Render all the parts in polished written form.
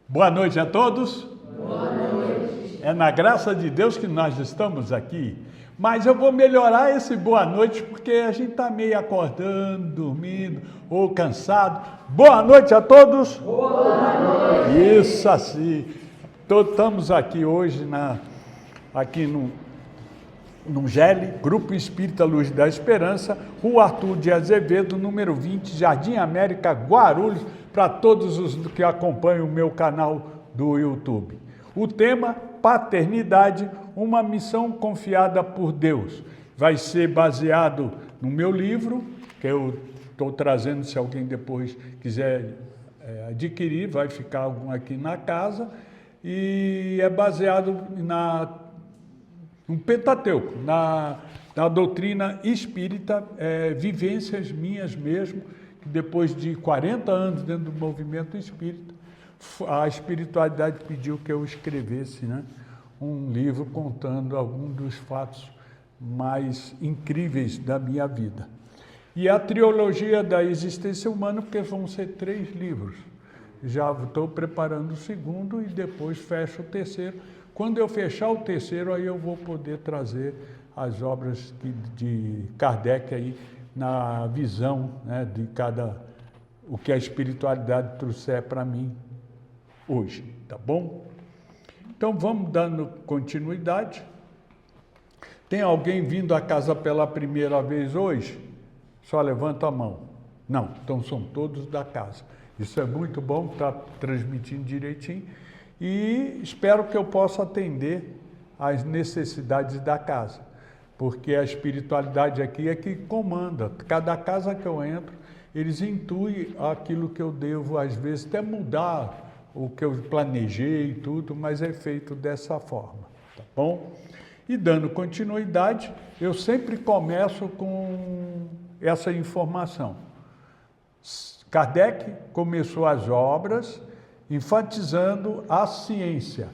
Boa noite a todos. Boa noite. É na graça de Deus que nós estamos aqui. Mas eu vou melhorar esse boa noite porque a gente está meio acordando, dormindo ou cansado. Boa noite a todos. Boa noite. Isso assim. Estamos aqui hoje aqui no GELE, Grupo Espírita Luz da Esperança, Rua Arthur de Azevedo, número 20, Jardim América, Guarulhos, para todos os que acompanham o meu canal do YouTube. O tema, paternidade, uma missão confiada por Deus. Vai ser baseado no meu livro, que eu estou trazendo, se alguém depois quiser adquirir, vai ficar algum aqui na casa, e é baseado no Pentateuco, na doutrina espírita, vivências minhas mesmo, que depois de 40 anos dentro do movimento espírita, a espiritualidade pediu que eu escrevesse, um livro contando alguns dos fatos mais incríveis da minha vida. E a trilogia da existência humana, porque vão ser 3 livros. Já estou preparando o segundo e depois fecho o terceiro. Quando eu fechar o terceiro, aí eu vou poder trazer as obras de Kardec aí na visão, de o que a espiritualidade trouxer para mim hoje, tá bom? Então vamos dando continuidade. Tem alguém vindo à casa pela primeira vez hoje? Só levanta a mão. Não, então são todos da casa. Isso é muito bom, está transmitindo direitinho. E espero que eu possa atender às necessidades da casa, porque a espiritualidade aqui é que comanda. Cada casa que eu entro, eles intuem aquilo que eu devo, às vezes, até mudar o que eu planejei e tudo, mas é feito dessa forma, tá bom? E dando continuidade, eu sempre começo com essa informação. Kardec começou as obras enfatizando a ciência.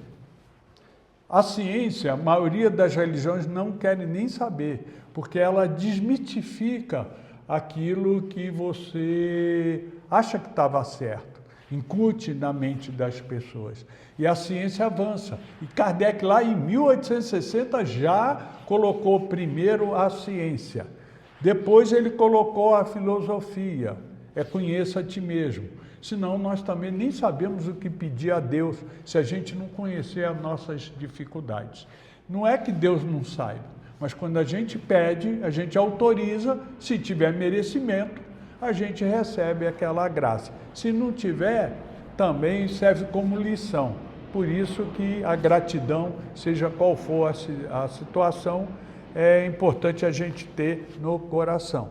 A ciência, a maioria das religiões não querem nem saber, porque ela desmitifica aquilo que você acha que estava certo, incute na mente das pessoas. E a ciência avança. E Kardec, lá em 1860, já colocou primeiro a ciência. Depois ele colocou a filosofia, conheça a ti mesmo. Senão nós também nem sabemos o que pedir a Deus se a gente não conhecer as nossas dificuldades. Não é que Deus não saiba, mas quando a gente pede, a gente autoriza, se tiver merecimento, a gente recebe aquela graça. Se não tiver, também serve como lição. Por isso que a gratidão, seja qual for a situação, é importante a gente ter no coração.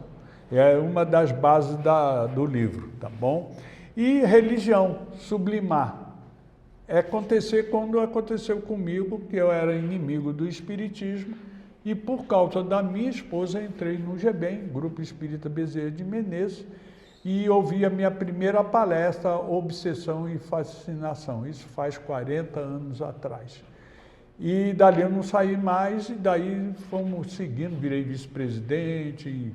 É uma das bases do livro, tá bom? E religião, sublimar. Acontecer quando aconteceu comigo, que eu era inimigo do espiritismo, e por causa da minha esposa entrei no GBEM, Grupo Espírita Bezerra de Menezes, e ouvi a minha primeira palestra, Obsessão e Fascinação. Isso faz 40 anos atrás. E dali eu não saí mais, e daí fomos seguindo, virei vice-presidente,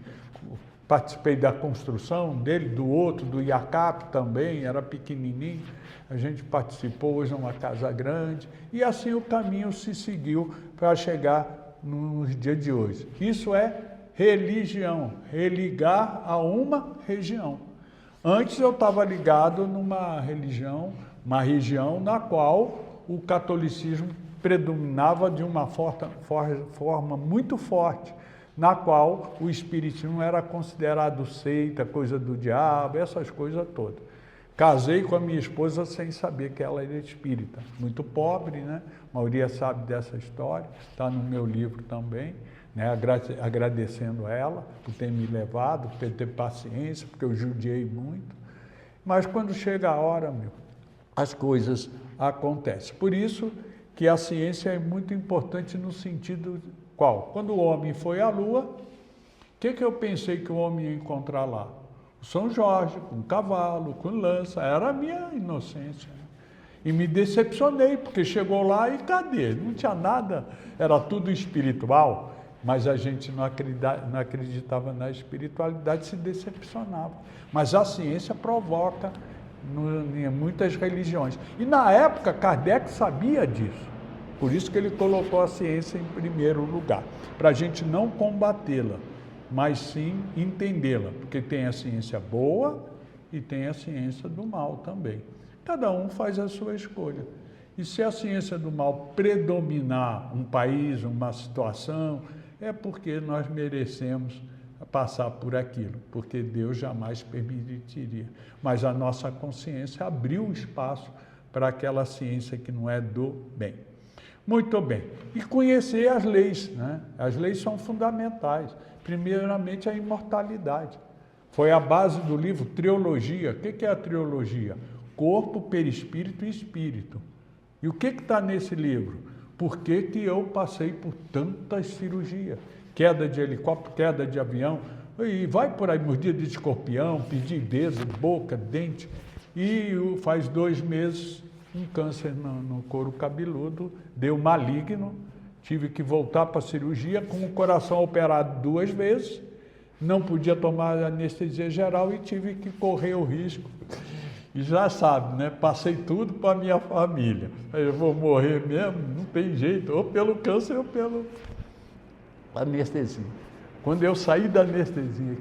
participei da construção dele, do outro, do IACAP também, era pequenininho, a gente participou, hoje é uma casa grande, e assim o caminho se seguiu para chegar nos dias de hoje. Isso é religião, religar a uma região. Antes eu estava ligado numa religião, uma região na qual o catolicismo predominava de uma forma muito forte, na qual o espiritismo era considerado seita, coisa do diabo, essas coisas todas. Casei com a minha esposa sem saber que ela era espírita. Muito pobre, A maioria sabe dessa história, está no meu livro também, agradecendo a ela por ter me levado, por ter paciência, porque eu judiei muito. Mas quando chega a hora, as coisas acontecem. Por isso que a ciência é muito importante no sentido qual? Quando o homem foi à Lua, o que eu pensei que o homem ia encontrar lá? O São Jorge, com cavalo, com lança, era a minha inocência. E me decepcionei, porque chegou lá e cadê? Não tinha nada, era tudo espiritual, mas a gente não acreditava na espiritualidade, se decepcionava. Mas a ciência provoca em muitas religiões. E na época, Kardec sabia disso. Por isso que ele colocou a ciência em primeiro lugar, para a gente não combatê-la, mas sim entendê-la, porque tem a ciência boa e tem a ciência do mal também. Cada um faz a sua escolha. E se a ciência do mal predominar um país, uma situação, é porque nós merecemos passar por aquilo, porque Deus jamais permitiria. Mas a nossa consciência abriu espaço para aquela ciência que não é do bem. Muito bem. E conhecer as leis, né? As leis são fundamentais. Primeiramente, a imortalidade. Foi a base do livro Triologia. O que é a triologia? Corpo, perispírito e espírito. E o que está nesse livro? Por que eu passei por tantas cirurgias? Queda de helicóptero, queda de avião, e vai por aí, mordida de escorpião, pedir beijo, boca, dente. E faz 2 meses, um câncer no couro cabeludo, deu maligno, tive que voltar para a cirurgia com o coração operado 2 vezes, não podia tomar anestesia geral e tive que correr o risco. E já sabe, né? Passei tudo para a minha família. Eu vou morrer mesmo, não tem jeito, ou pelo câncer ou pelo anestesia. Quando eu saí da anestesia,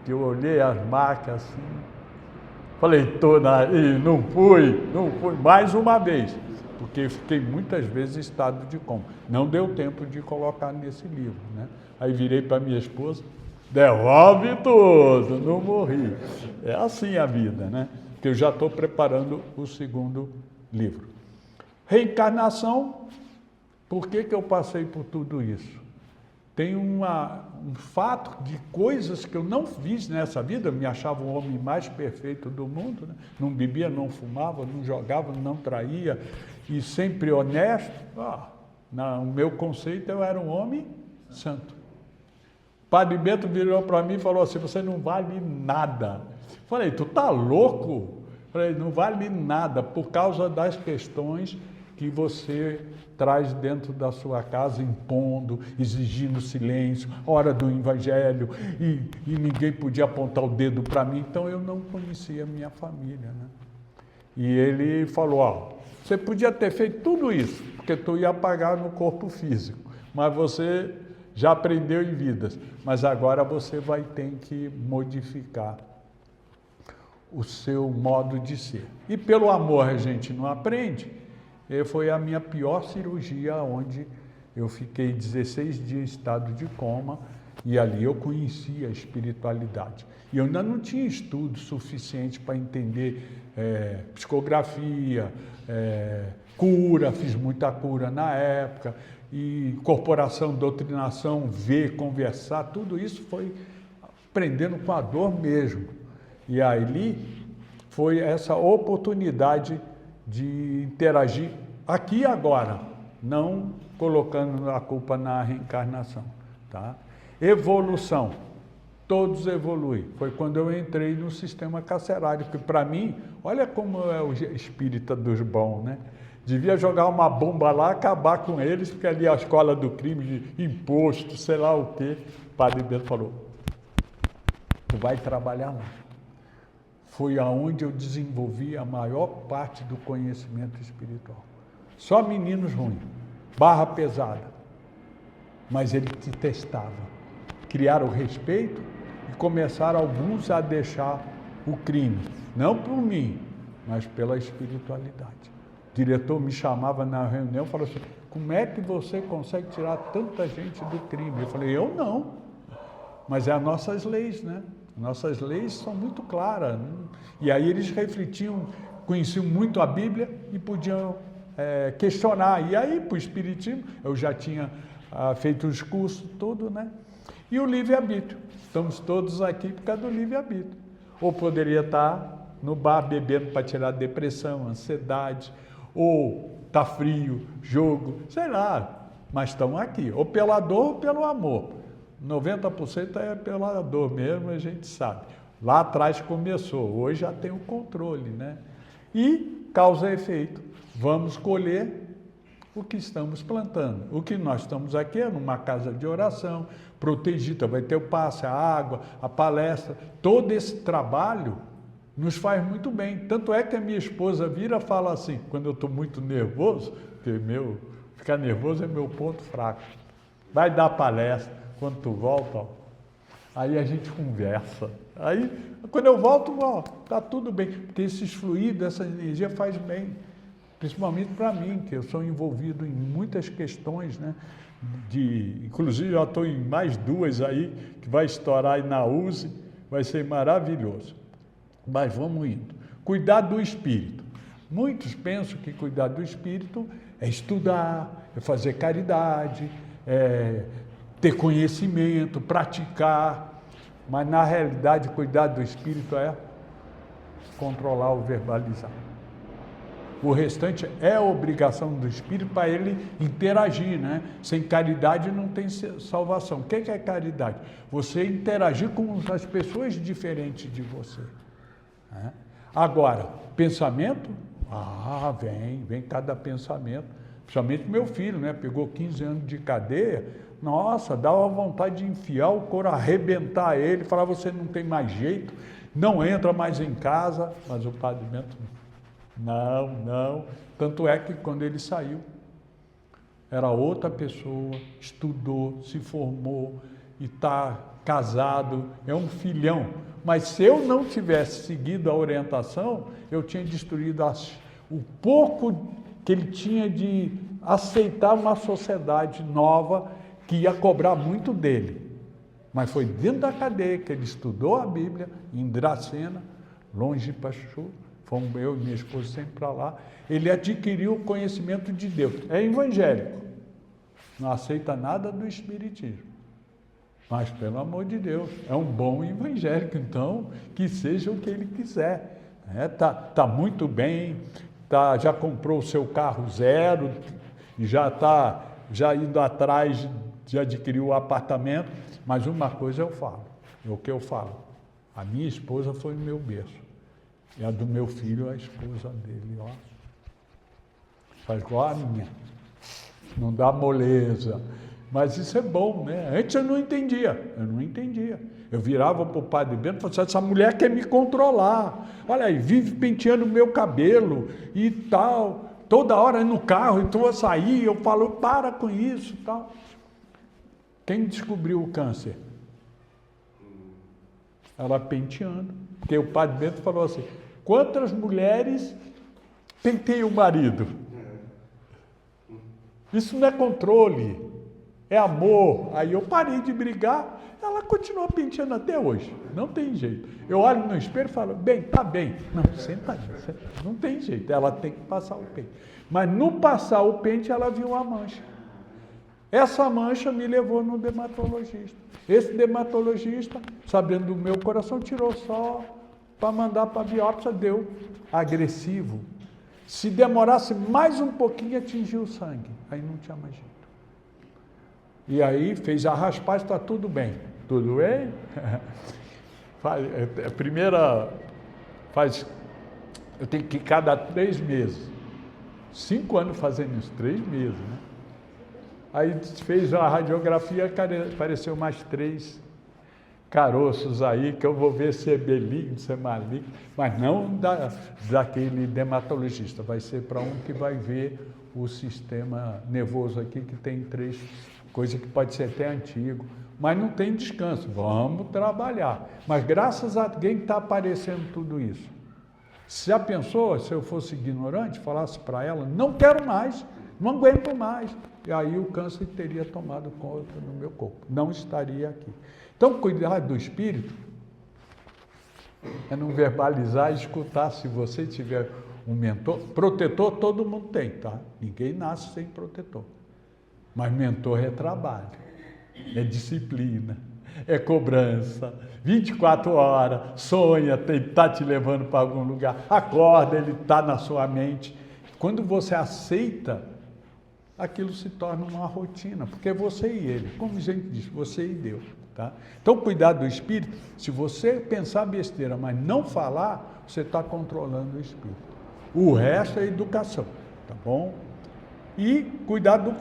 que eu olhei as marcas assim, falei, não fui, mais uma vez, porque fiquei muitas vezes em estado de coma. Não deu tempo de colocar nesse livro, né? Aí virei para minha esposa, devolve tudo, não morri. É assim a vida, né? Que eu já estou preparando o segundo livro. Reencarnação, por que eu passei por tudo isso? Tem um fato de coisas que eu não fiz nessa vida, eu me achava o homem mais perfeito do mundo, né? Não bebia, não fumava, não jogava, não traía, e sempre honesto. No meu conceito, eu era um homem santo. O Padre Bento virou para mim e falou assim, você não vale nada. Falei, tu tá louco? Falei, não vale nada, por causa das questões que você traz dentro da sua casa, impondo, exigindo silêncio, hora do evangelho, e ninguém podia apontar o dedo para mim, então eu não conhecia a minha família, né? E ele falou, você podia ter feito tudo isso, porque tu ia pagar no corpo físico, mas você já aprendeu em vidas, mas agora você vai ter que modificar o seu modo de ser. E pelo amor a gente não aprende. Foi a minha pior cirurgia, onde eu fiquei 16 dias em estado de coma, e ali eu conheci a espiritualidade. E eu ainda não tinha estudo suficiente para entender psicografia, cura, fiz muita cura na época, e incorporação, doutrinação, ver, conversar, tudo isso foi aprendendo com a dor mesmo. E ali foi essa oportunidade de interagir aqui e agora, não colocando a culpa na reencarnação, tá? Evolução, todos evoluem. Foi quando eu entrei no sistema carcerário, que para mim, olha como é o espírita dos bons, né? Devia jogar uma bomba lá, acabar com eles, porque ali é a escola do crime, de imposto, sei lá o quê. O Padre Bento falou, tu vai trabalhar lá. Foi aonde eu desenvolvi a maior parte do conhecimento espiritual. Só meninos ruins, barra pesada. Mas ele te testava. Criaram o respeito e começaram alguns a deixar o crime. Não por mim, mas pela espiritualidade. O diretor me chamava na reunião e falou assim, como é que você consegue tirar tanta gente do crime? Eu falei, eu não. Mas é as nossas leis, né? Nossas leis são muito claras, né? E aí eles refletiam, conheciam muito a Bíblia e podiam questionar. E aí, para o Espiritismo, eu já tinha feito os cursos, tudo, né? E o livre-arbítrio. Estamos todos aqui por causa do livre-arbítrio. Ou poderia estar no bar bebendo para tirar depressão, ansiedade, ou tá frio, jogo, sei lá, mas estão aqui, ou pela dor ou pelo amor. 90% é pela dor mesmo, a gente sabe. Lá atrás começou, hoje já tem o controle, né? E causa e efeito. Vamos colher o que estamos plantando. O que nós estamos aqui é numa casa de oração, protegida, vai ter o passe, a água, a palestra. Todo esse trabalho nos faz muito bem. Tanto é que a minha esposa vira e fala assim, quando eu estou muito nervoso, porque ficar nervoso é meu ponto fraco. Vai dar palestra, quando tu volta, ó, aí a gente conversa. Aí, quando eu volto, ó, tá tudo bem. Porque esses fluidos, essa energia faz bem. Principalmente para mim, que eu sou envolvido em muitas questões, né? Inclusive, já estou em mais 2 aí, que vai estourar aí na USE, vai ser maravilhoso. Mas vamos indo. Cuidar do espírito. Muitos pensam que cuidar do espírito é estudar, é fazer caridade, é ter conhecimento, praticar. Mas, na realidade, cuidar do espírito é controlar o verbalizar. O restante é obrigação do espírito para ele interagir, né? Sem caridade não tem salvação. O que é caridade? Você interagir com as pessoas diferentes de você. Né? Agora, pensamento? Vem cada pensamento. Principalmente meu filho, né? Pegou 15 anos de cadeia. Nossa, dava vontade de enfiar o couro, arrebentar ele, falar, você não tem mais jeito, não entra mais em casa. Mas o Padre Bento não. Tanto é que quando ele saiu, era outra pessoa, estudou, se formou e está casado, é um filhão. Mas se eu não tivesse seguido a orientação, eu tinha destruído o pouco que ele tinha de aceitar uma sociedade nova que ia cobrar muito dele. Mas foi dentro da cadeia que ele estudou a Bíblia, em Dracena, longe de Pachu. Fomos eu e minha esposa sempre para lá. Ele adquiriu o conhecimento de Deus. É evangélico. Não aceita nada do espiritismo. Mas, pelo amor de Deus, é um bom evangélico. Então, que seja o que ele quiser. Tá muito bem. Já comprou o seu carro zero. Já está indo atrás de adquirir o apartamento. Mas uma coisa eu falo. É o que eu falo. A minha esposa foi o meu berço. E a do meu filho, a esposa dele, ó. Faz igual a minha. Não dá moleza. Mas isso é bom, né? Antes eu não entendia. Eu virava para o Padre Bento e falava assim, essa mulher quer me controlar. Olha aí, vive penteando o meu cabelo e tal. Toda hora no carro, então eu sair, eu falo, para com isso e tal. Quem descobriu o câncer? Ela penteando. Porque o Padre Bento falou assim, quantas mulheres penteiam o marido? Isso não é controle, é amor. Aí eu parei de brigar, ela continua penteando até hoje. Não tem jeito. Eu olho no espelho e falo, tá bem. Não, senta aí. Não tem jeito, ela tem que passar o pente. Mas no passar o pente, ela viu uma mancha. Essa mancha me levou no dermatologista. Esse dermatologista, sabendo do meu coração, tirou só para mandar para a biópsia, deu agressivo. Se demorasse mais um pouquinho, atingiu o sangue. Aí não tinha mais jeito. E aí fez a raspagem, está tudo bem. Tudo bem? Eu tenho que ir cada 3 meses. 5 anos fazendo isso, 3 meses, né? Aí fez a radiografia, apareceu mais 3 caroços aí, que eu vou ver se é benigno, se é maligno, mas não daquele dermatologista, vai ser para um que vai ver o sistema nervoso aqui, que tem 3 coisas que pode ser até antigo, mas não tem descanso, vamos trabalhar. Mas graças a quem está aparecendo tudo isso. Já pensou, se eu fosse ignorante, falasse para ela, não quero mais, não aguento mais, e aí o câncer teria tomado conta no meu corpo, não estaria aqui. Então, cuidar do espírito é não verbalizar e escutar. Se você tiver um mentor, protetor todo mundo tem, tá? Ninguém nasce sem protetor. Mas mentor é trabalho, é disciplina, é cobrança, 24 horas, sonha, está te levando para algum lugar, acorda, ele está na sua mente. Quando você aceita, aquilo se torna uma rotina, porque é você e ele, como a gente diz, você e Deus. Tá? Então, cuidar do espírito, se você pensar besteira, mas não falar, você está controlando o espírito. O resto é educação, tá bom? E cuidar do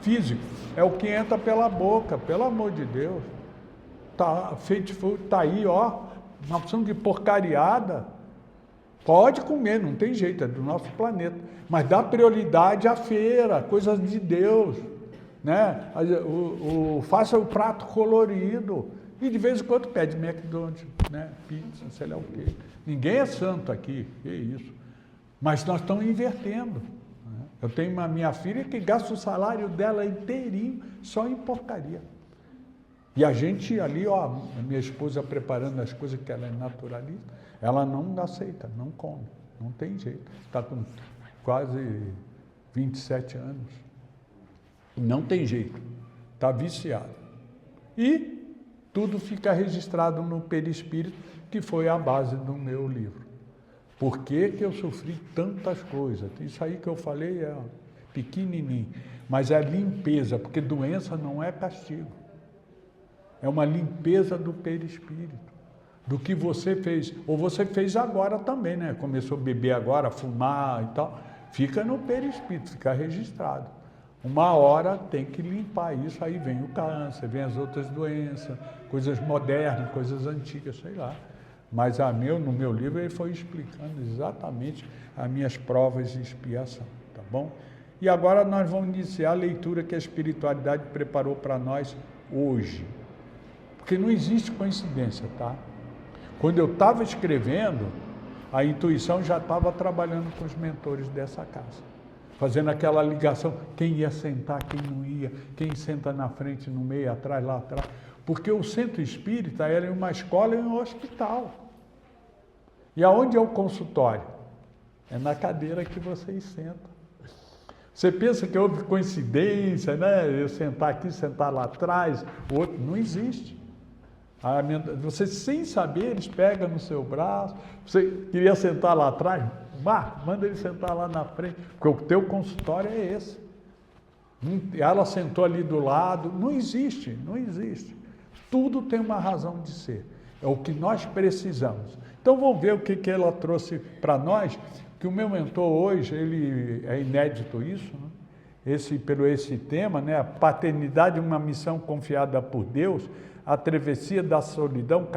físico, é o que entra pela boca, pelo amor de Deus. Tá aí, ó, uma opção de porcariada, Pode comer, não tem jeito, é do nosso planeta. Mas dá prioridade à feira, coisas de Deus. Né? Faça o prato colorido. E de vez em quando pede McDonald's, né? Pizza, sei lá o quê. Ninguém é santo aqui, que isso. Mas nós estamos invertendo. Né? Eu tenho uma minha filha que gasta o salário dela inteirinho só em porcaria. E a gente ali, ó, minha esposa preparando as coisas que ela é naturalista, ela não aceita, não come, não tem jeito. Está com quase 27 anos. Não tem jeito, está viciado. E tudo fica registrado no perispírito, que foi a base do meu livro. Por que que eu sofri tantas coisas? Isso aí que eu falei é pequenininho, mas é limpeza, porque doença não é castigo. É uma limpeza do perispírito, do que você fez. Ou você fez agora também, né? Começou a beber agora, fumar e tal. Fica no perispírito, fica registrado. Uma hora tem que limpar isso, aí vem o câncer, vem as outras doenças, coisas modernas, coisas antigas, sei lá. Mas no meu livro ele foi explicando exatamente as minhas provas de expiação, tá bom? E agora nós vamos iniciar a leitura que a espiritualidade preparou para nós hoje. Porque não existe coincidência, tá? Quando eu estava escrevendo, a intuição já estava trabalhando com os mentores dessa casa. Fazendo aquela ligação, quem ia sentar, quem não ia, quem senta na frente, no meio, atrás, lá atrás. Porque o centro espírita era uma escola e um hospital. E aonde é o consultório? É na cadeira que vocês sentam. Você pensa que houve coincidência, né? Eu sentar aqui, sentar lá atrás, o outro, não existe. Você, sem saber, eles pegam no seu braço. Você queria sentar lá atrás? Manda ele sentar lá na frente, porque o teu consultório é esse. Ela sentou ali do lado. Não existe, não existe. Tudo tem uma razão de ser. É o que nós precisamos. Então vamos ver o que ela trouxe para nós, que o meu mentor hoje, ele é inédito isso, né? Pelo esse tema, né? A paternidade, uma missão confiada por Deus, a travessia da solidão,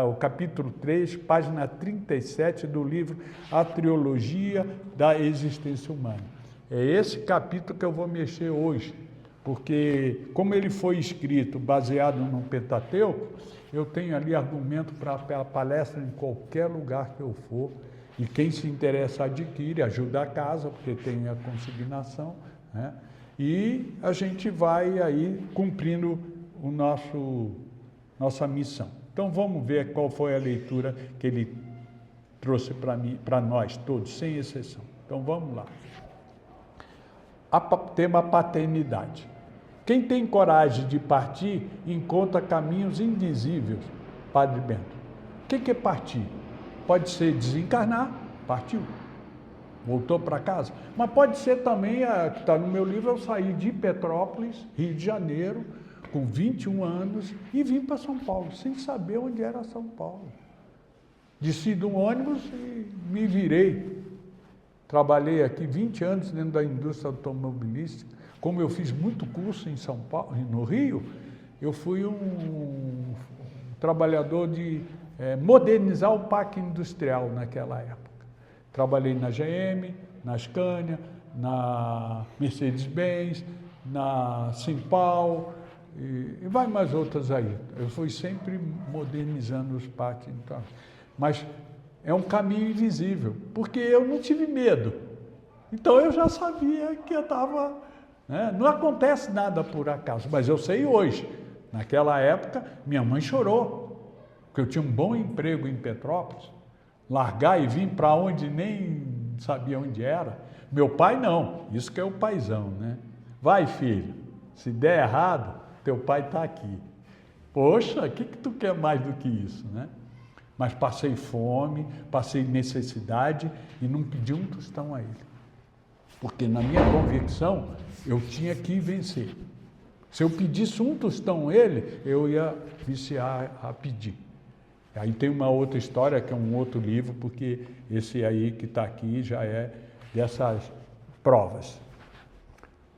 o capítulo 3, página 37 do livro A Trilogia da Existência Humana. É esse capítulo que eu vou mexer hoje, porque como ele foi escrito baseado no Pentateuco, eu tenho ali argumento para a palestra em qualquer lugar que eu for, e quem se interessa adquire, ajuda a casa, porque tem a consignação, né? E a gente vai aí cumprindo nossa missão. Então vamos ver qual foi a leitura que ele trouxe para nós todos, sem exceção. Então vamos lá. Tema paternidade. Quem tem coragem de partir encontra caminhos invisíveis. Padre Bento. O que é partir? Pode ser desencarnar, partiu, voltou para casa. Mas pode ser também, que está no meu livro, eu saí de Petrópolis, Rio de Janeiro, com 21 anos, e vim para São Paulo, sem saber onde era São Paulo. Desci de um ônibus e me virei. Trabalhei aqui 20 anos dentro da indústria automobilística. Como eu fiz muito curso em São Paulo, no Rio, eu fui um trabalhador de modernizar o parque industrial naquela época. Trabalhei na GM, na Scania, na Mercedes-Benz, na Simpal, e vai mais outras aí. Eu fui sempre modernizando os parques. Então, mas é um caminho invisível, porque eu não tive medo. Então eu já sabia que eu estava... Né? Não acontece nada por acaso, mas eu sei hoje. Naquela época, minha mãe chorou, porque eu tinha um bom emprego em Petrópolis. Largar e vir para onde nem sabia onde era. Meu pai não, isso que é o paizão, né? Vai, filho, se der errado, teu pai está aqui. Poxa, o que tu quer mais do que isso, né? Mas passei fome, passei necessidade e não pedi um tostão a ele. Porque na minha convicção, eu tinha que vencer. Se eu pedisse um tostão a ele, eu ia viciar a pedir. Aí tem uma outra história, que é um outro livro, porque esse aí que está aqui já é dessas provas.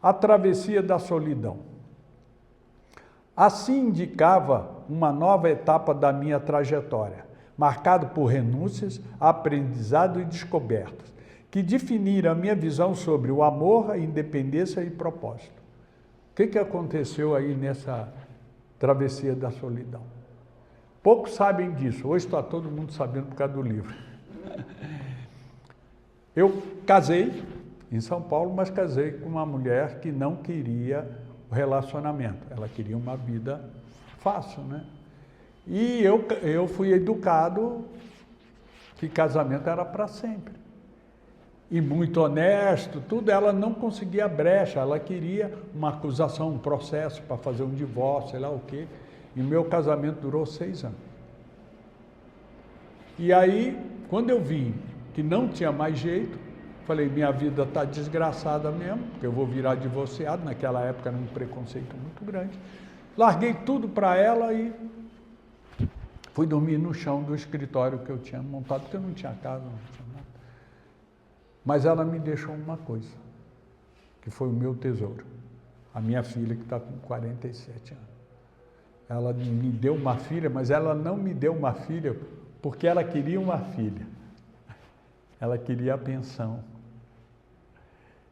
A travessia da solidão. Assim indicava uma nova etapa da minha trajetória, marcado por renúncias, aprendizado e descobertas, que definiram a minha visão sobre o amor, a independência e propósito. O que aconteceu aí nessa travessia da solidão? Poucos sabem disso, hoje está todo mundo sabendo por causa do livro. Eu casei em São Paulo, mas casei com uma mulher que não queria o relacionamento, ela queria uma vida fácil, né? E eu fui educado que casamento era para sempre. E muito honesto, tudo, ela não conseguia brecha, ela queria uma acusação, um processo para fazer um divórcio, sei lá o quê. E meu casamento durou 6 anos. E aí, quando eu vi que não tinha mais jeito, falei, minha vida está desgraçada mesmo, porque eu vou virar divorciado, naquela época era um preconceito muito grande. Larguei tudo para ela e fui dormir no chão do escritório que eu tinha montado, porque eu não tinha casa, não tinha nada. Mas ela me deixou uma coisa, que foi o meu tesouro, a minha filha que está com 47 anos. Ela me deu uma filha, mas ela não me deu uma filha porque ela queria uma filha. Ela queria a pensão.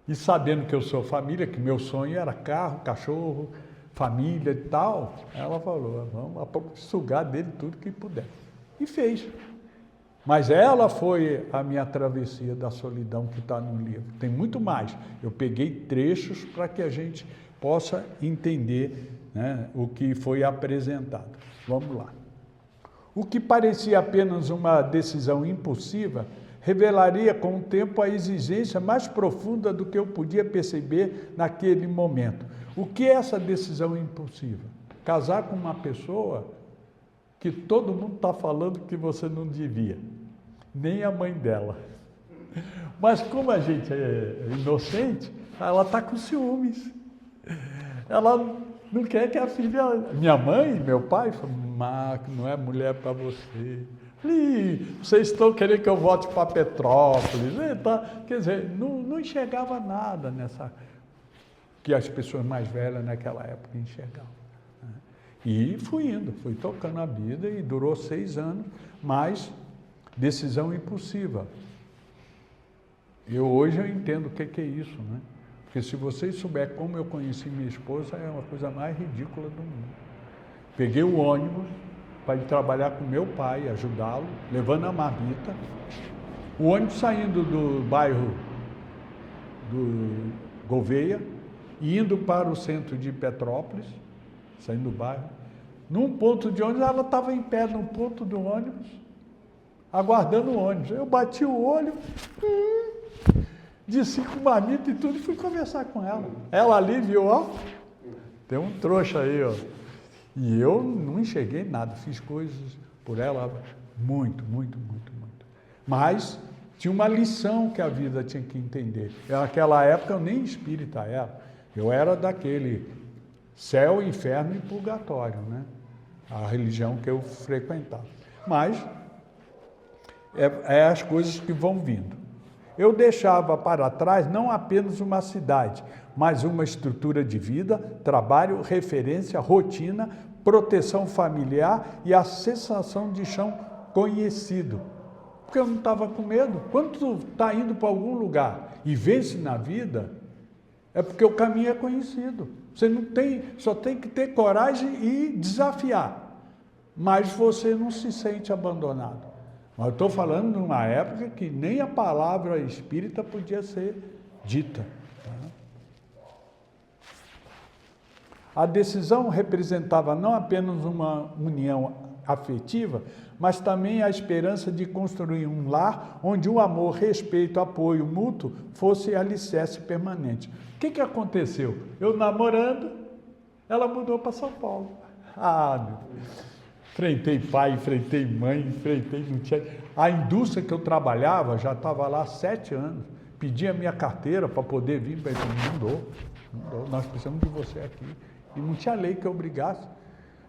E sabendo que eu sou família, que meu sonho era carro, cachorro, família e tal, ela falou, vamos sugar dele tudo que puder. E fez. Mas ela foi a minha travessia da solidão que está no livro. Tem muito mais. Eu peguei trechos para que a gente possa entender, né, o que foi apresentado. Vamos lá. O que parecia apenas uma decisão impulsiva revelaria com o tempo a exigência mais profunda do que eu podia perceber naquele momento. O que é essa decisão impulsiva? Casar com uma pessoa que todo mundo está falando que você não devia, nem a mãe dela. Mas como a gente é inocente, ela está com ciúmes. Ela não quer que a filha... Minha mãe e meu pai falam, Marco, não é mulher para você. Vocês estão querendo que eu volte para Petrópolis. Quer dizer, não enxergava nada nessa... que as pessoas mais velhas naquela época enxergavam. E fui indo, fui tocando a vida e durou 6 anos, mas decisão impulsiva. Hoje eu entendo o que é isso, né? Porque se vocês souberem como eu conheci minha esposa, é uma coisa mais ridícula do mundo. Peguei o ônibus para ir trabalhar com meu pai, ajudá-lo, levando a marmita. O ônibus saindo do bairro do Gouveia, indo para o centro de Petrópolis, saindo do bairro. Num ponto de ônibus, ela estava em pé no ponto do ônibus, aguardando o ônibus. Eu bati o olho, desci com marmita e tudo e fui conversar com ela. Ela ali viu, ó, tem um trouxa aí, ó. E eu não enxerguei nada, fiz coisas por ela muito. Mas tinha uma lição que a vida tinha que entender. Naquela época eu nem espírita era, eu era daquele céu, inferno e purgatório, né? A religião que eu frequentava. Mas é as coisas que vão vindo. Eu deixava para trás não apenas uma cidade, mas uma estrutura de vida, trabalho, referência, rotina, proteção familiar e a sensação de chão conhecido. Porque eu não estava com medo. Quando tu está indo para algum lugar e vence na vida, é porque o caminho é conhecido. Você não tem, só tem que ter coragem e desafiar. Mas você não se sente abandonado. Mas eu estou falando de uma época que nem a palavra espírita podia ser dita. A decisão representava não apenas uma união afetiva, mas também a esperança de construir um lar onde o amor, respeito, apoio mútuo fosse alicerce permanente. O que aconteceu? Eu namorando, ela mudou para São Paulo. Meu Deus. Enfrentei pai, enfrentei mãe, não tinha... A indústria que eu trabalhava, já estava lá há 7 anos. Pedi a minha carteira para poder vir, mas não dou, nós precisamos de você aqui. E não tinha lei que obrigasse.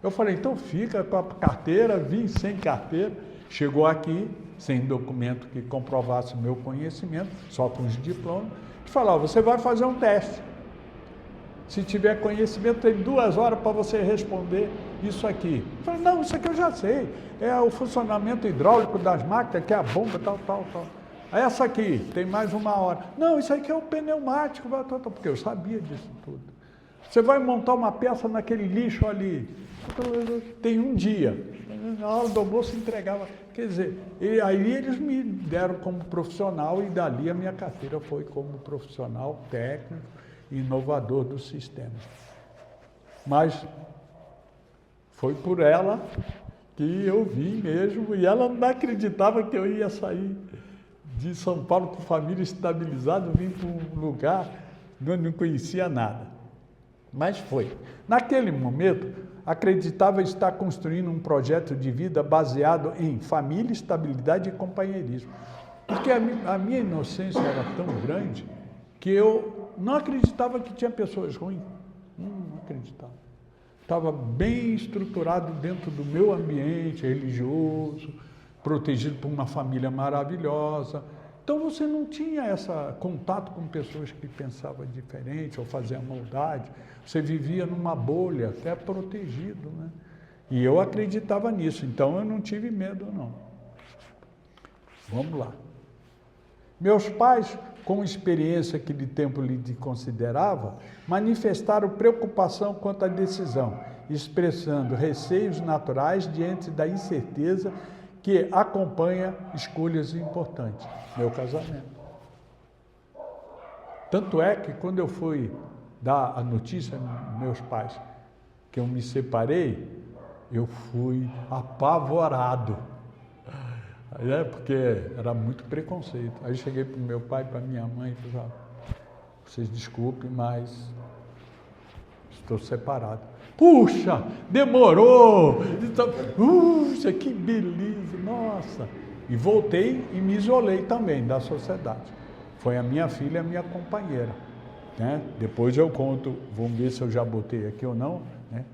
Eu falei, então fica com a carteira, vim sem carteira. Chegou aqui, sem documento que comprovasse o meu conhecimento, só com os diplomas. E falou, você vai fazer um teste. Se tiver conhecimento, tem 2 horas para você responder isso aqui. Eu falei, não, isso aqui eu já sei. É o funcionamento hidráulico das máquinas, que é a bomba, tal. Essa aqui, tem mais 1 hora. Não, isso aqui é o pneumático, porque eu sabia disso tudo. Você vai montar uma peça naquele lixo ali. Tem 1 dia. Na hora do almoço entregava. Quer dizer, e aí eles me deram como profissional e dali a minha carteira foi como profissional técnico e inovador do sistema. Mas foi por ela que eu vi mesmo, e ela não acreditava que eu ia sair de São Paulo com família estabilizada, vim para um lugar onde não conhecia nada. Mas foi. Naquele momento, acreditava estar construindo um projeto de vida baseado em família, estabilidade e companheirismo. Porque a minha inocência era tão grande que eu não acreditava que tinha pessoas ruins. Não acreditava. Estava bem estruturado dentro do meu ambiente religioso, protegido por uma família maravilhosa. Então você não tinha esse contato com pessoas que pensavam diferente ou faziam maldade. Você vivia numa bolha, até protegido, né? E eu acreditava nisso, então eu não tive medo, não. Vamos lá. Meus pais, com experiência que de tempo lhe considerava, manifestaram preocupação quanto à decisão, expressando receios naturais diante da incerteza que acompanha escolhas importantes. Meu casamento. Tanto é que quando eu fui dar a notícia aos meus pais que eu me separei, eu fui apavorado. Porque era muito preconceito. Aí cheguei para o meu pai, para minha mãe e falei, vocês desculpem, mas estou separado. Puxa, demorou! Puxa, que beleza, nossa! E voltei e me isolei também da sociedade. Foi a minha filha, a minha companheira. Né? Depois eu conto, vamos ver se eu já botei aqui ou não. Né?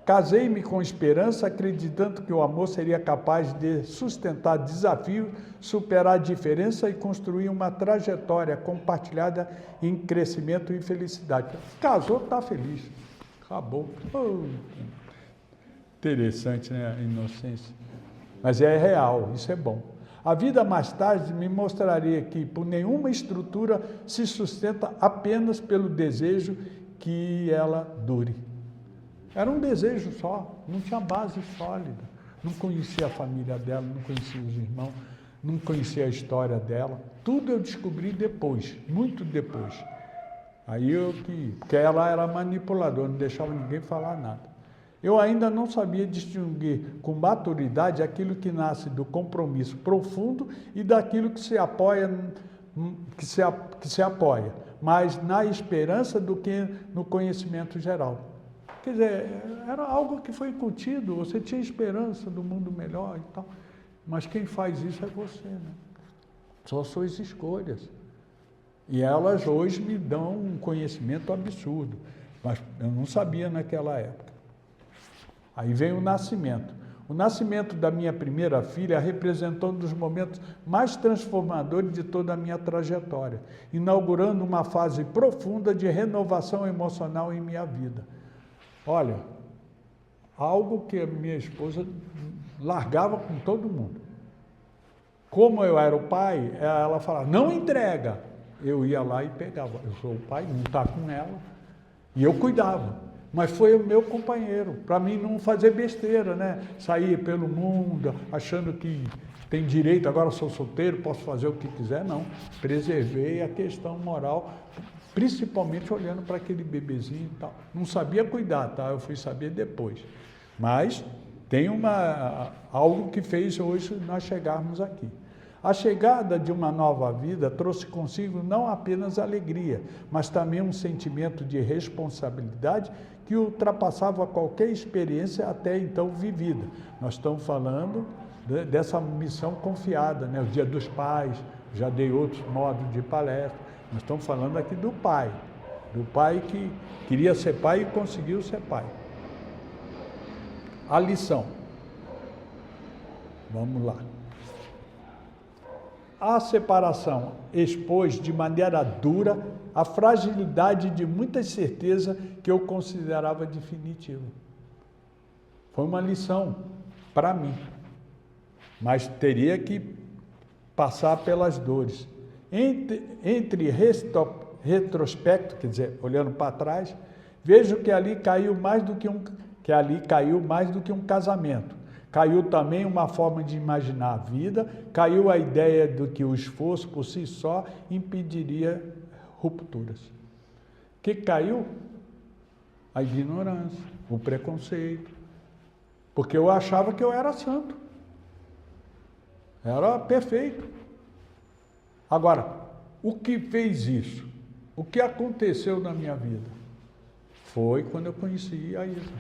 Casei-me com esperança, acreditando que o amor seria capaz de sustentar desafios, superar a diferença e construir uma trajetória compartilhada em crescimento e felicidade. Casou, está feliz. Acabou. Interessante, né? A inocência. Mas é real, isso é bom. A vida mais tarde me mostraria que por nenhuma estrutura se sustenta apenas pelo desejo que ela dure. Era um desejo só, não tinha base sólida. Não conhecia a família dela, não conhecia os irmãos, não conhecia a história dela. Tudo eu descobri depois, muito depois. Aí porque ela era manipuladora, não deixava ninguém falar nada. Eu ainda não sabia distinguir com maturidade aquilo que nasce do compromisso profundo e daquilo que se apoia, mas na esperança do que no conhecimento geral. Quer dizer, era algo que foi incutido, você tinha esperança do mundo melhor e tal, mas quem faz isso é você, né? Só suas escolhas. E elas hoje me dão um conhecimento absurdo, mas eu não sabia naquela época. Aí vem o nascimento. O nascimento da minha primeira filha representou um dos momentos mais transformadores de toda a minha trajetória, inaugurando uma fase profunda de renovação emocional em minha vida. Olha, algo que a minha esposa largava com todo mundo. Como eu era o pai, ela falava, não entrega. Eu ia lá e pegava. Eu sou o pai, não está com ela. E eu cuidava. Mas foi o meu companheiro, para mim não fazer besteira, né? Sair pelo mundo, achando que tem direito, agora sou solteiro, posso fazer o que quiser. Não, preservei a questão moral, principalmente olhando para aquele bebezinho e tal. Não sabia cuidar, tá? Eu fui saber depois. Mas tem algo que fez hoje nós chegarmos aqui. A chegada de uma nova vida trouxe consigo não apenas alegria, mas também um sentimento de responsabilidade que ultrapassava qualquer experiência até então vivida. Nós estamos falando dessa missão confiada, né? O Dia dos Pais, já dei outros modos de palestra. Nós estamos falando aqui do pai que queria ser pai e conseguiu ser pai. A lição. Vamos lá. A separação expôs de maneira dura a fragilidade de muitas certezas que eu considerava definitiva. Foi uma lição para mim, mas teria que passar pelas dores. Entre retrospecto, quer dizer, olhando para trás, vejo que ali caiu mais do que um casamento. Caiu também uma forma de imaginar a vida, caiu a ideia de que o esforço por si só impediria rupturas. O que caiu? A ignorância, o preconceito. Porque eu achava que eu era santo. Era perfeito. Agora, o que fez isso? O que aconteceu na minha vida? Foi quando eu conheci a Isa.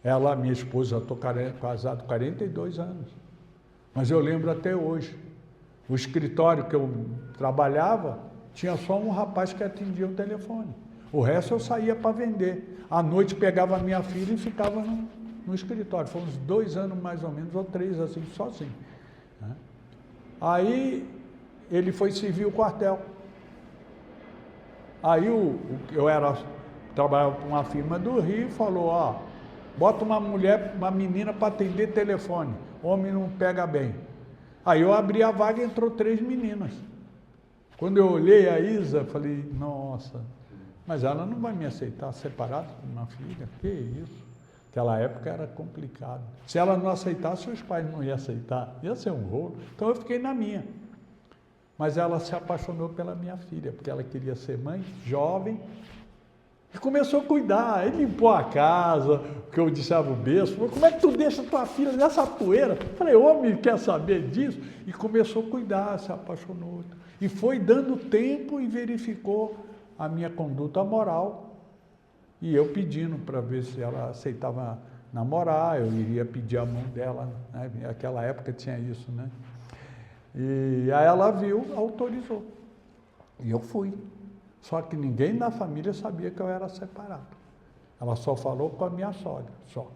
Ela, minha esposa, estou casado há 42 anos. Mas eu lembro até hoje. O escritório que eu trabalhava, tinha só um rapaz que atendia o telefone. O resto eu saía para vender. À noite pegava a minha filha e ficava no escritório. Foi uns 2 anos mais ou menos, ou 3, assim, sozinho. Aí ele foi servir o quartel. Aí trabalhava para uma firma do Rio e falou, bota uma menina para atender telefone. Homem não pega bem. Aí eu abri a vaga e entrou 3 meninas. Quando eu olhei a Isa, falei, nossa, mas ela não vai me aceitar separado com uma filha? Que isso? Naquela época era complicado. Se ela não aceitasse, os pais não iam aceitar. Ia ser um rolo. Então eu fiquei na minha. Mas ela se apaixonou pela minha filha, porque ela queria ser mãe, jovem, e começou a cuidar. Ele limpou a casa, que eu disse o berço, falou, como é que tu deixa tua filha nessa poeira? Eu falei, homem, quer saber disso? E começou a cuidar, se apaixonou. E foi dando tempo e verificou a minha conduta moral. E eu pedindo para ver se ela aceitava namorar, eu iria pedir a mão dela, né? Naquela época tinha isso, né? E aí ela viu, autorizou. E eu fui. Só que ninguém na família sabia que eu era separado. Ela só falou com a minha sogra, só.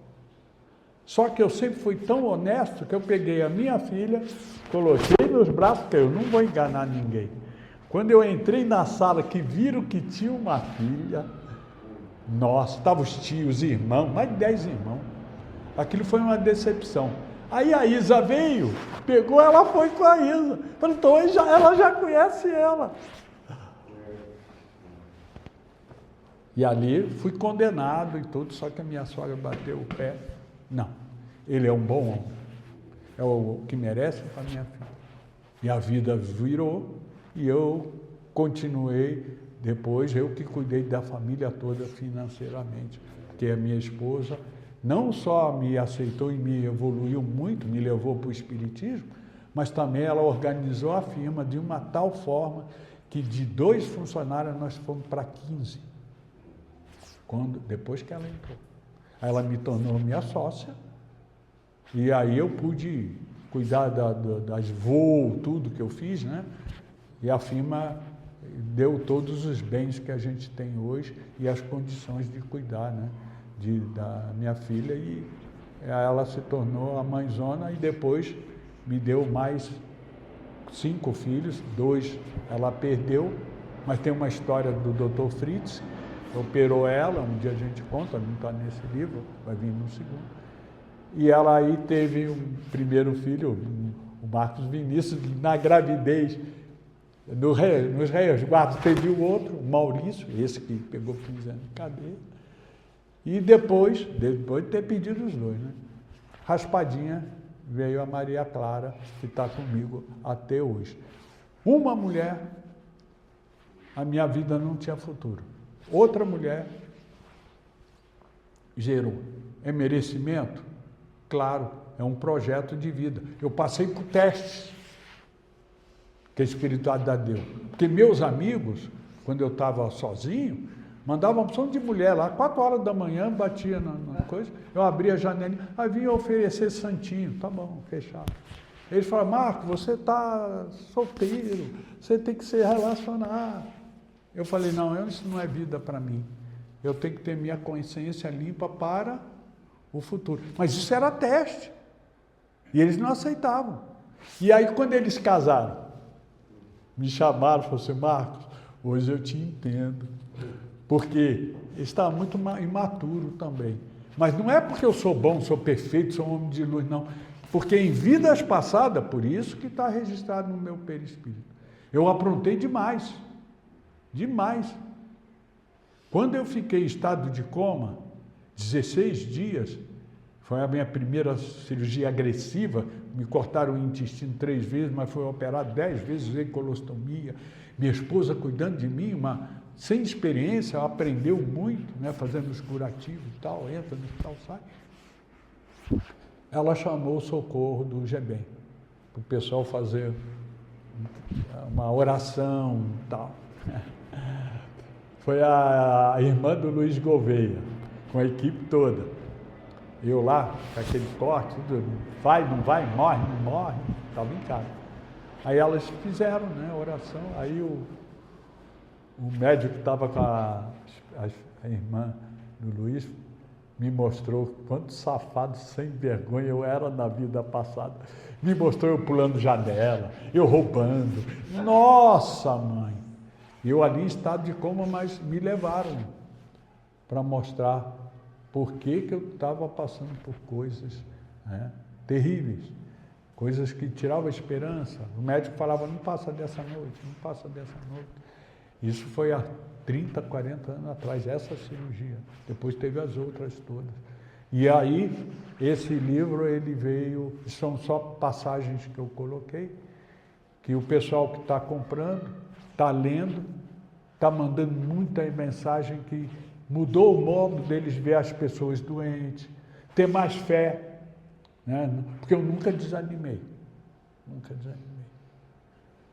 Só que eu sempre fui tão honesto que eu peguei a minha filha, coloquei nos braços, porque eu não vou enganar ninguém. Quando eu entrei na sala, que viram que tinha uma filha, nossa, estavam os tios, irmãos, mais de 10 irmãos. Aquilo foi uma decepção. Aí a Isa veio, pegou, ela foi com a Isa. Falei, então ela já conhece ela. E ali fui condenado e tudo, só que a minha sogra bateu o pé. Não, ele é um bom homem. É o que merece para minha filha. E a vida virou e eu continuei. Depois eu que cuidei da família toda financeiramente. Porque a minha esposa não só me aceitou e me evoluiu muito, me levou para o espiritismo, mas também ela organizou a firma de uma tal forma que de 2 funcionários nós fomos para 15. Depois que ela entrou. Aí ela me tornou minha sócia, e aí eu pude cuidar das voos, tudo que eu fiz, né? E a firma deu todos os bens que a gente tem hoje e as condições de cuidar, né? Da minha filha, e ela se tornou a mãezona e depois me deu mais 5 filhos, 2 ela perdeu, mas tem uma história do Dr. Fritz, operou ela, um dia a gente conta, não está nesse livro, vai vir no segundo. E ela aí teve um primeiro filho, o Marcos Vinícius, na gravidez, nos resguardos teve o outro, o Maurício, esse que pegou 15 anos de cadeia. E depois de ter pedido os 2, né? Raspadinha, veio a Maria Clara, que está comigo até hoje. Uma mulher, a minha vida não tinha futuro. Outra mulher gerou. É merecimento? Claro, é um projeto de vida. Eu passei por testes que a espiritualidade deu. Porque meus amigos, quando eu estava sozinho, mandavam uma opção de mulher lá, 4 horas da manhã, batia na coisa, eu abria a janelinha, aí vinha oferecer santinho, tá bom, fechado. Eles falaram, Marco, você está solteiro, você tem que se relacionar. Eu falei, não, isso não é vida para mim. Eu tenho que ter minha consciência limpa para o futuro. Mas isso era teste. E eles não aceitavam. E aí, quando eles casaram, me chamaram e falaram assim, Marcos, hoje eu te entendo. Porque ele estava muito imaturo também. Mas não é porque eu sou bom, sou perfeito, sou um homem de luz, não. Porque em vidas passadas, por isso que está registrado no meu perispírito. Eu aprontei demais. Demais. Quando eu fiquei em estado de coma, 16 dias, foi a minha primeira cirurgia agressiva, me cortaram o intestino 3 vezes, mas foi operado 10 vezes, usei colostomia. Minha esposa cuidando de mim, sem experiência, ela aprendeu muito, né, fazendo os curativos e tal, entra no hospital, sai. Ela chamou o socorro do GBEM, para o pessoal fazer uma oração e tal. Foi a irmã do Luiz Gouveia, com a equipe toda. Eu lá, com aquele corte, tudo, vai, não vai, morre, não morre, estava em casa. Aí elas fizeram, né, a oração, aí o médico que estava com a irmã do Luiz me mostrou quanto safado, sem vergonha eu era na vida passada. Me mostrou eu pulando janela, eu roubando. Nossa, mãe! Eu ali em estado de coma, mas me levaram para mostrar por que eu estava passando por coisas, né, terríveis, coisas que tiravam a esperança. O médico falava, não passa dessa noite, não passa dessa noite. Isso foi há 30, 40 anos atrás, essa cirurgia. Depois teve as outras todas. E aí, esse livro, ele veio, são só passagens que eu coloquei, que o pessoal que está comprando, está lendo, está mandando muita mensagem que mudou o modo deles ver as pessoas doentes, ter mais fé, né? Porque eu nunca desanimei. Nunca desanimei.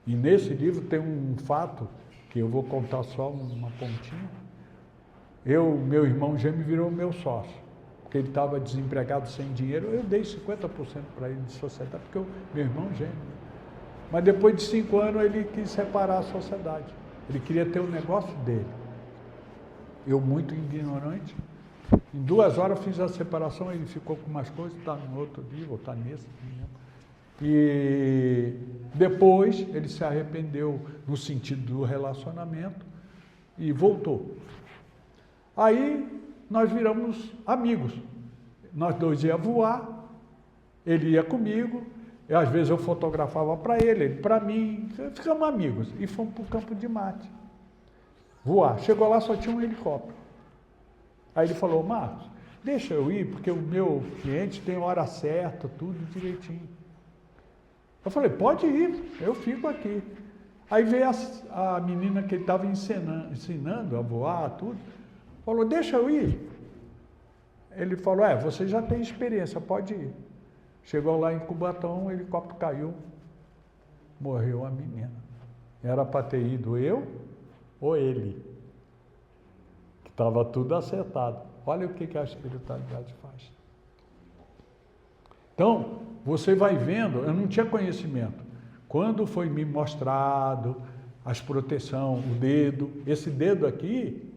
E nesse livro tem um fato, que eu vou contar só uma pontinha. Meu irmão gêmeo virou meu sócio, porque ele estava desempregado sem dinheiro, eu dei 50% para ele de sociedade, porque meu irmão gêmeo. Mas depois de 5 anos ele quis separar a sociedade, ele queria ter o negócio dele. Eu, muito ignorante, em 2 horas fiz a separação, ele ficou com mais coisas, está no outro livro, está nesse. E depois ele se arrependeu no sentido do relacionamento e voltou. Aí nós viramos amigos. Nós dois ia voar, ele ia comigo, e às vezes eu fotografava para ele para mim, ficamos amigos e fomos para o Campo de Marte. Voar. Chegou lá, só tinha um helicóptero. Aí ele falou, Marcos, deixa eu ir, porque o meu cliente tem hora certa, tudo direitinho. Eu falei, pode ir, eu fico aqui. Aí veio a menina que ele estava ensinando a voar, tudo, falou, deixa eu ir. Ele falou, você já tem experiência, pode ir. Chegou lá em Cubatão, o helicóptero caiu, morreu a menina. Era para ter ido eu ou ele, que estava tudo acertado. Olha o que a espiritualidade faz. Então, você vai vendo, eu não tinha conhecimento. Quando foi me mostrado as proteções, o dedo, esse dedo aqui,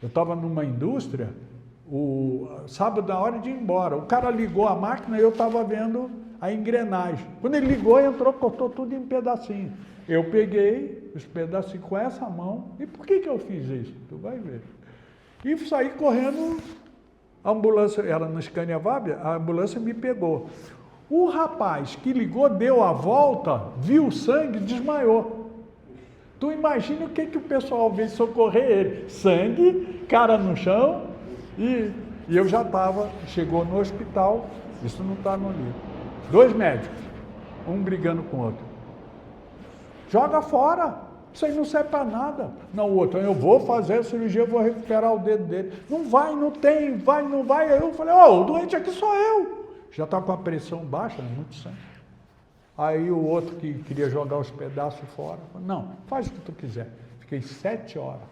eu estava numa indústria, sábado na hora de ir embora, o cara ligou a máquina e eu estava vendo a engrenagem. Quando ele ligou, entrou, cortou tudo em pedacinho. Eu peguei os pedacinhos com essa mão, e por que eu fiz isso? Tu vai ver. E saí correndo, a ambulância, era no Scania Vab, a ambulância me pegou. O rapaz que ligou, deu a volta, viu o sangue, desmaiou. Tu imagina o que o pessoal veio socorrer ele. Sangue, cara no chão, e eu já estava, chegou no hospital, isso não está no livro. 2 médicos, um brigando com o outro. Joga fora, isso aí não serve para nada. Não, o outro, eu vou fazer a cirurgia, eu vou recuperar o dedo dele. Não vai, não tem, vai, não vai. Aí eu falei, o doente aqui sou eu. Já estava com a pressão baixa, muito sangue. Aí o outro que queria jogar os pedaços fora, falou, não, faz o que tu quiser. Fiquei 7 horas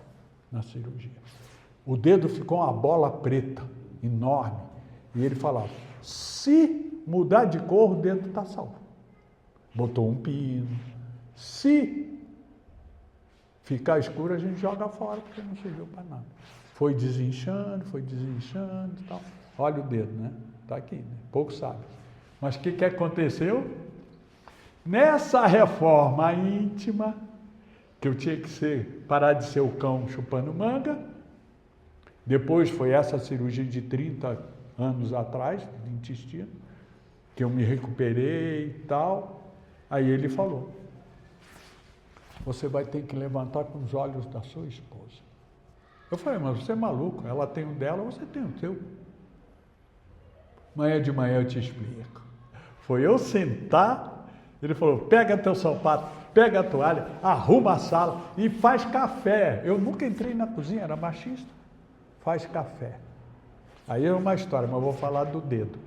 na cirurgia. O dedo ficou uma bola preta, enorme. E ele falava, se mudar de cor, o dedo está salvo. Botou um pino. Se ficar escuro, a gente joga fora, porque não serviu para nada. Foi desinchando e tal. Olha o dedo, né? Está aqui, né? Pouco sabe. Mas o que aconteceu? Nessa reforma íntima, que eu tinha que parar de ser o cão chupando manga, depois foi essa cirurgia de 30 anos atrás, de intestino, que eu me recuperei e tal. Aí ele falou, você vai ter que levantar com os olhos da sua esposa. Eu falei, mas você é maluco, ela tem o dela, você tem o seu. Amanhã de manhã eu te explico. Foi eu sentar, ele falou, pega teu sapato, pega a toalha, arruma a sala e faz café. Eu nunca entrei na cozinha, era machista. Faz café. Aí é uma história, mas eu vou falar do dedo.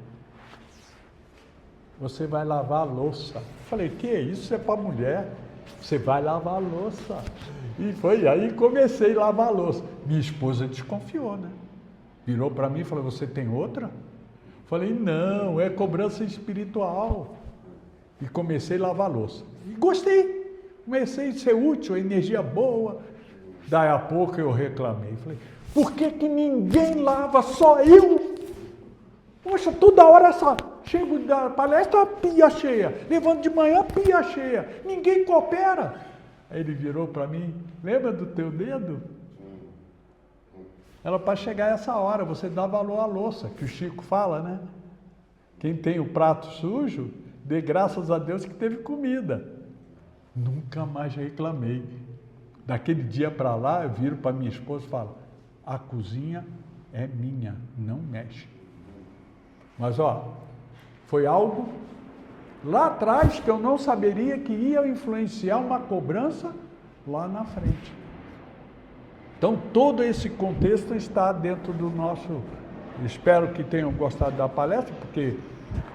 Você vai lavar a louça. Eu falei, que é isso? Isso é para mulher. Você vai lavar a louça. E foi aí comecei a lavar a louça. Minha esposa desconfiou, né? Virou para mim e falou, você tem outra? Falei, não, é cobrança espiritual. E comecei a lavar a louça. E gostei. Comecei a ser útil, energia boa. Daí a pouco eu reclamei. Falei, por que ninguém lava, só eu? Poxa, toda hora só chego da palestra, pia cheia. Levanto de manhã, pia cheia. Ninguém coopera. Aí ele virou para mim, lembra do teu dedo? Era para chegar essa hora, você dá valor à louça, que o Chico fala, né? Quem tem o prato sujo, dê graças a Deus que teve comida. Nunca mais reclamei. Daquele dia para lá, eu viro para minha esposa e falo, a cozinha é minha, não mexe. Mas ó, foi algo lá atrás que eu não saberia que ia influenciar uma cobrança lá na frente. Então todo esse contexto está dentro do nosso... Espero que tenham gostado da palestra, porque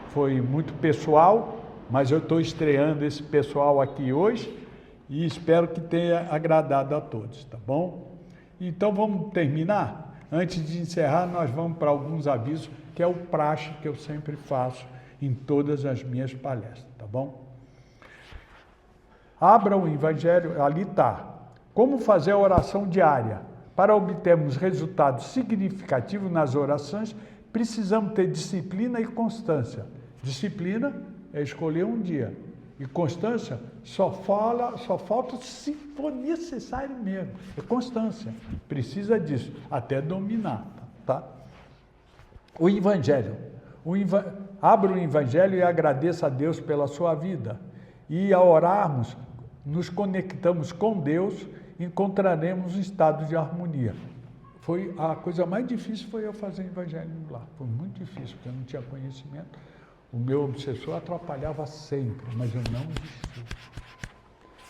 foi muito pessoal, mas eu estou estreando esse pessoal aqui hoje e espero que tenha agradado a todos, tá bom? Então vamos terminar? Antes de encerrar, nós vamos para alguns avisos, que é o praxe que eu sempre faço em todas as minhas palestras, tá bom? Abra o Evangelho, ali está. Como fazer a oração diária? Para obtermos resultados significativos nas orações, precisamos ter disciplina e constância. Disciplina é escolher um dia. E constância só falta se for necessário mesmo. É constância. Precisa disso, até dominar, tá? O Evangelho. Abra o Evangelho e agradeça a Deus pela sua vida. E ao orarmos, nos conectamos com Deus, encontraremos um estado de harmonia. Foi a coisa mais difícil foi eu fazer Evangelho lá. Foi muito difícil, porque eu não tinha conhecimento. O meu obsessor atrapalhava sempre, mas eu não desisti.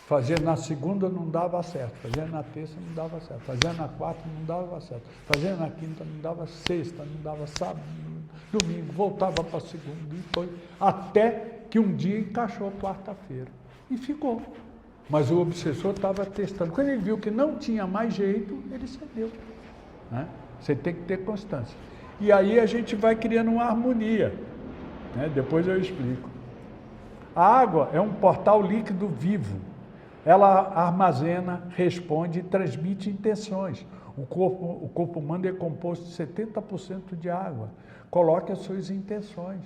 Fazer na segunda não dava certo, fazer na terça não dava certo, fazer na quarta não dava certo, fazer na quinta não dava, sexta não dava, sábado, domingo, voltava para segunda e foi até que um dia encaixou quarta-feira e ficou. Mas o obsessor estava testando. Quando ele viu que não tinha mais jeito, ele cedeu, né? Você tem que ter constância. E aí a gente vai criando uma harmonia, né? Depois eu explico. A água é um portal líquido vivo. Ela armazena, responde e transmite intenções. O corpo humano é composto de 70% de água. Coloque as suas intenções.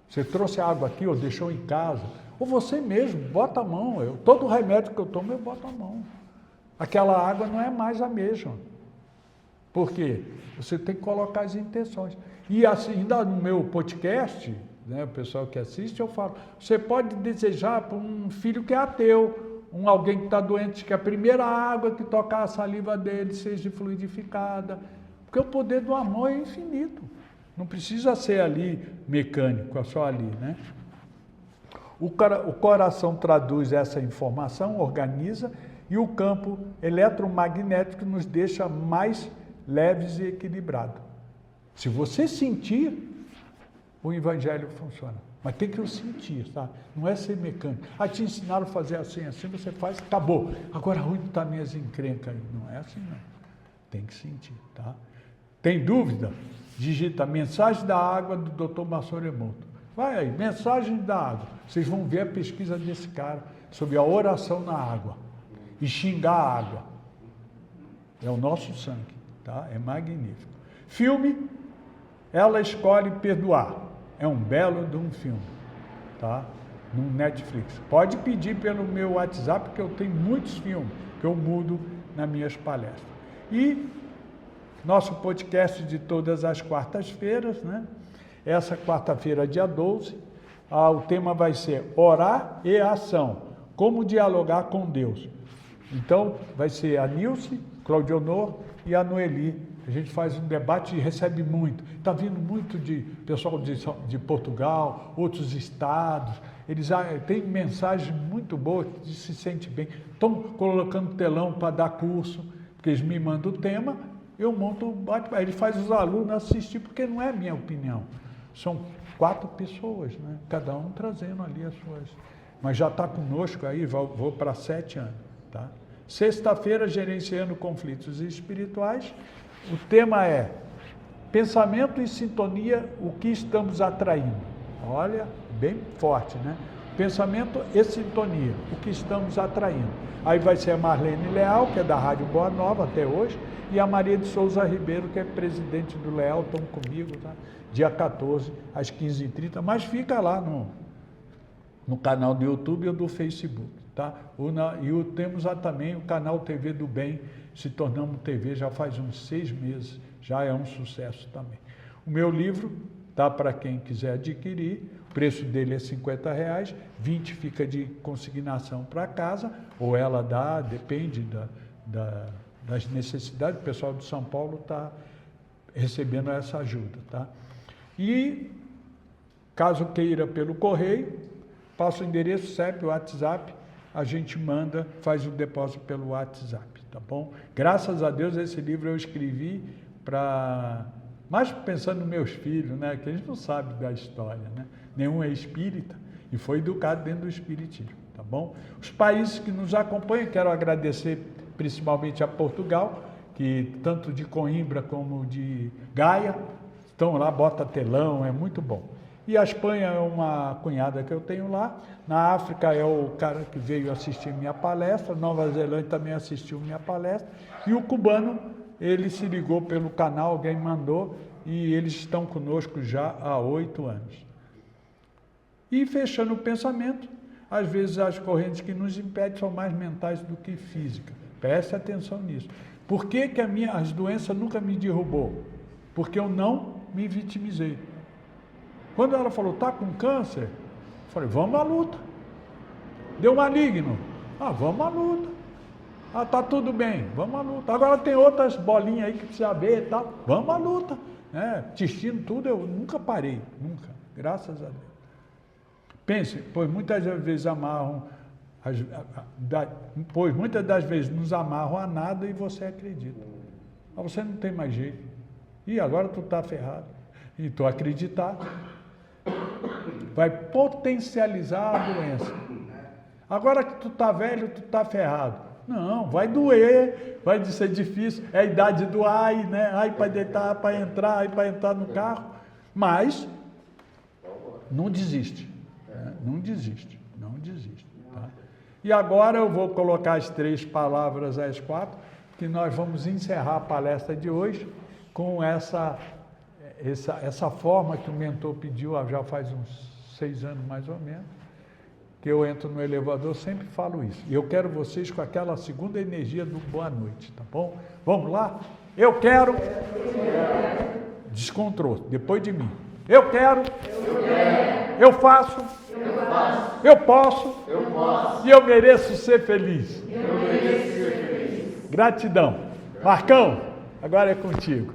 Você trouxe água aqui ou deixou em casa, ou você mesmo, bota a mão. Todo remédio que eu tomo, eu boto a mão. Aquela água não é mais a mesma. Por quê? Você tem que colocar as intenções. E assim, ainda no meu podcast, né, o pessoal que assiste, eu falo, você pode desejar para um filho que é ateu, alguém que está doente, que a primeira água que tocar a saliva dele seja fluidificada, porque o poder do amor é infinito. Não precisa ser ali mecânico, é só ali, né? O coração traduz essa informação, organiza, e o campo eletromagnético nos deixa mais leves e equilibrados. Se você sentir, o Evangelho funciona. Mas tem que o sentir, tá? Não é ser mecânico. Te ensinaram a fazer assim, assim, você faz, acabou. Agora, onde está minhas encrencas aí? Não é assim, não. Tem que sentir, tá? Tem dúvida? Digita mensagem da água do Dr. Massaro Emoto. Vai aí, mensagem da água. Vocês vão ver a pesquisa desse cara sobre a oração na água. E xingar a água. É o nosso sangue, tá? É magnífico. Filme, Ela Escolhe Perdoar. É um belo de um filme, tá? no Netflix. Pode pedir pelo meu WhatsApp, que eu tenho muitos filmes que eu mudo nas minhas palestras. E nosso podcast de todas as quartas-feiras, né? Essa quarta-feira, dia 12, o tema vai ser Orar e Ação, como dialogar com Deus. Então, vai ser a Nilce, Claudionor e a Noeli. A gente faz um debate e recebe muito. Está vindo muito de pessoal de Portugal, outros estados. Eles têm mensagens muito boas, que se sente bem. Estão colocando telão para dar curso, porque eles me mandam o tema, eu monto o bate. Aí ele faz os alunos assistir, porque não é minha opinião. São 4 pessoas, né? Cada um trazendo ali as suas. Mas já está conosco aí, vou para 7 anos. Tá? Sexta-feira, gerenciando conflitos espirituais. O tema é pensamento e sintonia, o que estamos atraindo. Olha, bem forte, né? Pensamento e sintonia, o que estamos atraindo. Aí vai ser a Marlene Leal, que é da Rádio Boa Nova até hoje, e a Maria de Souza Ribeiro, que é presidente do Leal, estão comigo, tá? Dia 14, às 15h30, mas fica lá no canal do YouTube ou do Facebook, tá? E temos também o canal TV do Bem, se tornamos TV já faz uns 6 meses, já é um sucesso também. O meu livro tá para quem quiser adquirir, o preço dele é R$50, 20 fica de consignação para casa, ou ela dá, depende das necessidades, o pessoal de São Paulo está recebendo essa ajuda, tá? E, caso queira pelo correio, passa o endereço, CEP, o WhatsApp, a gente manda, faz o depósito pelo WhatsApp, tá bom? Graças a Deus esse livro eu escrevi mais pensando nos meus filhos, né? Que eles não sabem da história, né? Nenhum é espírita e foi educado dentro do espiritismo, tá bom? Os países que nos acompanham, quero agradecer principalmente a Portugal, que tanto de Coimbra como de Gaia, estão lá, bota telão, é muito bom. E a Espanha é uma cunhada que eu tenho lá, na África é o cara que veio assistir minha palestra, Nova Zelândia também assistiu minha palestra, e o cubano, ele se ligou pelo canal, alguém mandou, e eles estão conosco já há 8 anos. E fechando o pensamento, às vezes as correntes que nos impedem são mais mentais do que físicas. Preste atenção nisso. Por que as doenças nunca me derrubou? Porque eu não me vitimizei. Quando ela falou, tá com câncer, eu falei, vamos à luta. Deu maligno. Vamos à luta. Tá tudo bem, vamos à luta. Agora tem outras bolinhas aí que precisa ver e tal. Vamos à luta. Intestino, tudo, eu nunca parei, nunca. Graças a Deus. Pense, pois muitas vezes muitas das vezes nos amarram a nada e você acredita. Mas você não tem mais jeito. E agora tu está ferrado. E tu acreditar vai potencializar a doença. Agora que tu está velho, tu está ferrado. Não, vai doer, vai ser difícil. É a idade do ai, né? Ai para deitar, para entrar, ai para entrar no carro. Mas não desiste. Não desiste, não desiste. Tá? E agora eu vou colocar as 3 palavras às 4, que nós vamos encerrar a palestra de hoje com essa forma que o mentor pediu, já faz uns 6 anos mais ou menos, que eu entro no elevador, sempre falo isso. E eu quero vocês com aquela segunda energia do boa noite, tá bom? Vamos lá? Eu quero. Descontrole, depois de mim. Eu quero. Eu faço. Eu posso. E eu mereço ser feliz. Gratidão. Marcão, agora é contigo.